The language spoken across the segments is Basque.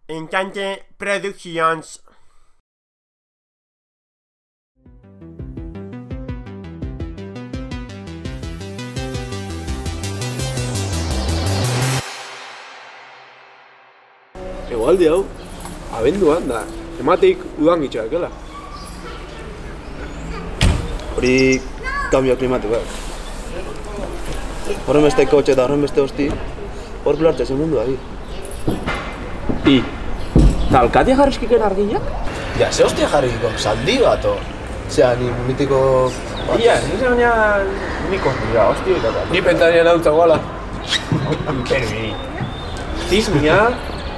Encante Productions. Egualdi hau, abenduan da, emateik udan gitxakela. Hori kambio klimatikoak. Horren beste kotxe eta horren beste hosti, hor pilartza zen mundu dabi. Eta alkatia jarrizkiken argiak? Ja, ze hostia jarriko, saldi bat, o? Zea, ni mitiko... Ia, nire baina niko dira, hostia eta bat. Ni pentarian hau txagoala. Perbi. Zizmia,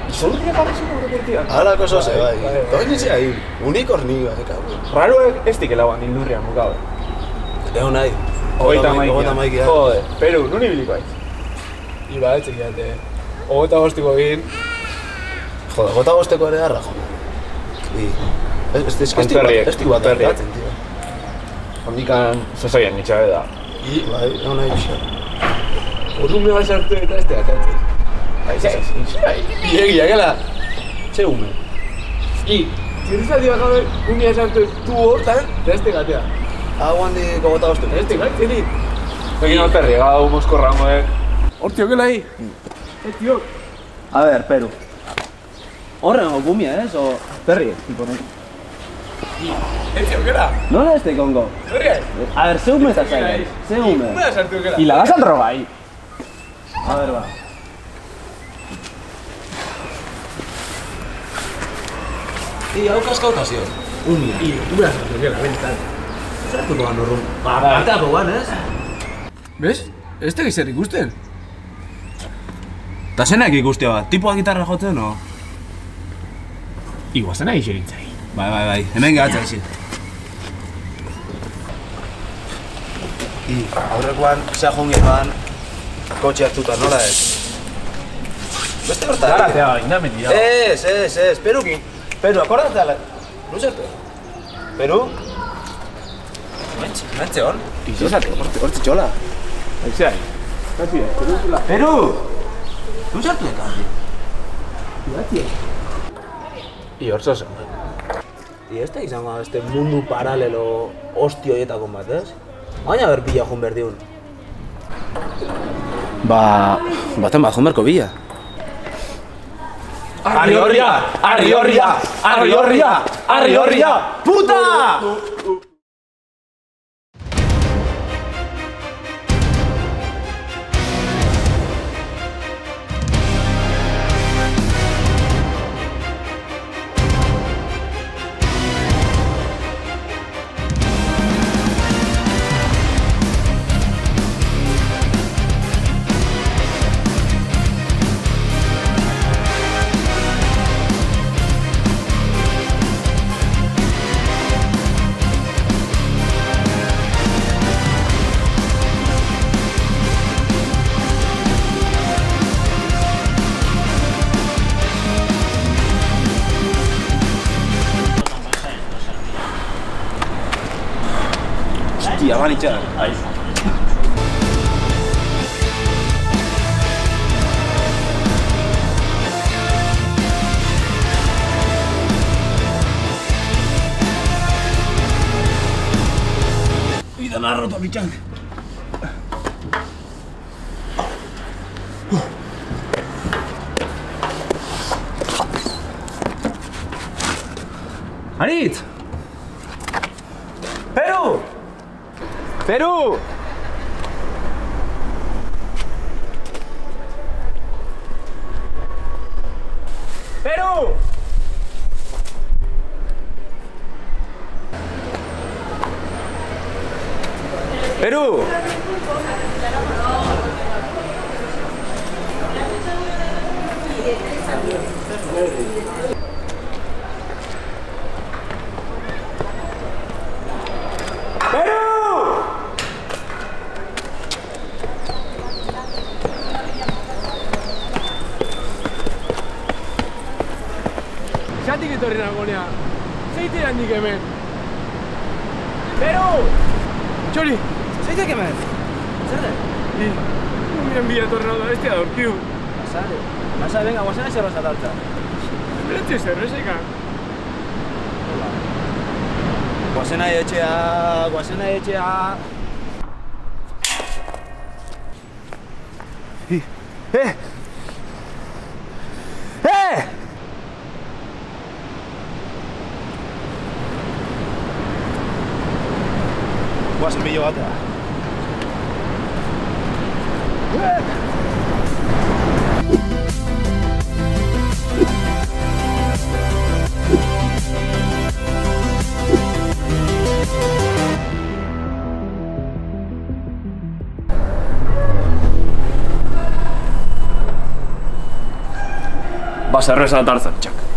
izolkia jarriziko gure kurtia. Halako zoze, bai. Toin izia hi, unikorni bat, ekago. Raro ez dikela ban indurrian mukau. Egon nahi. Ogeita maikia. Jode, Peru, nuni biliko aiz? Iba, etxek jate. Ogeta bostiko egin. Jode, gota bosteko ere harra, jo. Ez dik bat hartatzen, tio. Hondikan zozoian nitxabe da. Bai, egon nahi pixar. Urrume bat sartu eta ez tegatzen. Iegia, gela. Txe hume. Zirrizaldi bat gabe, ungia sartu tu hortan, eta ez tegatea. Hau handik gota bosteko. Ez tegatzen dit. Egin alperri, gau moskorra moek. Hortio, gela hi. Tio. A ver, Peru. Horren gumia, ez? O perri, tipo nahi. Tio, gela. Nola ez teik ongo? Perri aiz. A ver, ze hume eta zaigai? Ze hume? Hume da sartu, gela. Y la vas al roba ahí. A ver, va. Hau kaskautazio. Unia. Hume da sartu, gela, bentan. Zertuko gan horrun. Arteako gan, ez? Bez? Ez tegiz zer ikusten? Ta zenak ikustia bat, tipoa gitarra jotzen, o? Iguazena ixerintzai. Bai, hemen gehatza izi. Aurrekoan, zea jongean, kotxe hartuta, nola ez? Beste horta, Garatea, indameti da. Ez, Peru, akordate ala. Luzerte. Peru? Mentxe hon? Izosate, hortzi txola. Aixai. Kasi, pelukula. Peru! Luzertu ekarri. I hor zozen. Ez da izango beste mundu paralelo hosti horietako bat, ez? Baina berbila joan behar diun. Baten bat joan berko bila. Arriorria! Puta! Hostia, van itxar. Idan arrota bitxan. Harit! Peru! Peru! Peru! Peru! Zatik etorri nagonea. Zeite handik hemen. Peru! Txori! Zeitek hemen? Zer da? Miren bila etorri nagoa, ez tia dorkiu. Pasare, venga, guazen eixerra zataltza. Esperatzen zerrezeka. Guazena etxea, guazena etxea. Guazen bilo batea. Baserreza tartzen, txak.